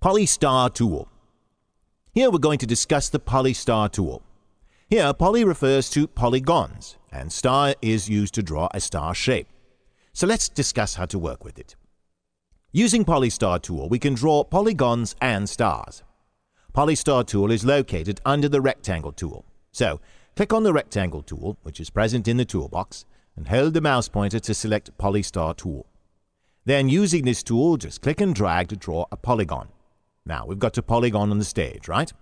Polystar tool. Here we're going to discuss the Polystar tool. Here, poly refers to polygons, and star is used to draw a star shape. So let's discuss how to work with it. Using Polystar tool, we can draw polygons and stars. Polystar tool is located under the rectangle tool. So, click on the rectangle tool, which is present in the toolbox, and hold the mouse pointer to select Polystar tool. Then, using this tool, just click and drag to draw a polygon. Now, we've got a polygon on the stage, right?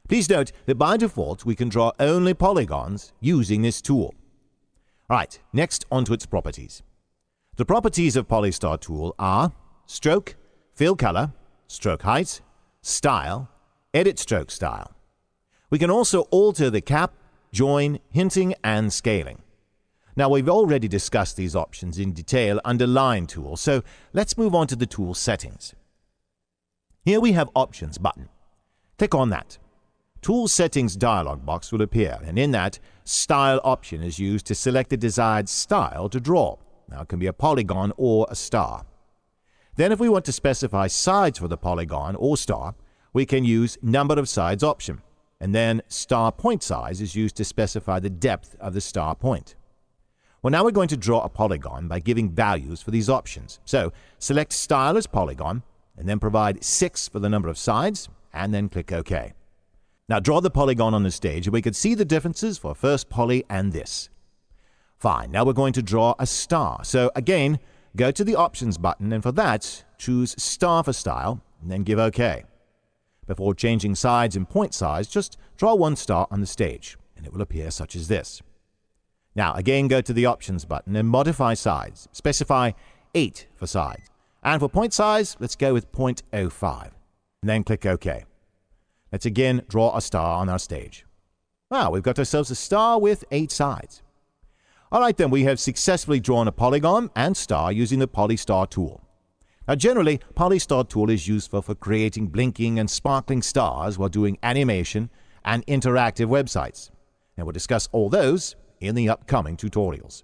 Please note that by default, we can draw only polygons using this tool. Right, next onto its properties. The properties of Polystar tool are stroke, fill color, stroke height, style, edit stroke style. We can also alter the cap, join, hinting, and scaling. Now, we've already discussed these options in detail under Line tool, so let's move on to the tool settings. Here we have Options button. Click on that. Tool Settings dialog box will appear, and in that, Style option is used to select the desired style to draw. Now, it can be a polygon or a star. Then, if we want to specify sides for the polygon or star, we can use Number of Sides option, and then Star Point Size is used to specify the depth of the star point. Well, now we're going to draw a polygon by giving values for these options. So, select Style as Polygon, and then provide 6 for the number of sides, and then click OK. Now draw the polygon on the stage, and we can see the differences for first poly and this. Fine, now we're going to draw a star. So again, go to the Options button, and for that, choose Star for Style, and then give OK. Before changing sides and point size, just draw one star on the stage, and it will appear such as this. Now again, go to the Options button and modify sides. Specify 8 for sides. And for point size, let's go with 0.05, and then click OK. Let's again draw a star on our stage. Wow, we've got ourselves a star with 8 sides. Alright then, we have successfully drawn a polygon and star using the Polystar tool. Now generally, Polystar tool is useful for creating blinking and sparkling stars while doing animation and interactive websites. And we'll discuss all those in the upcoming tutorials.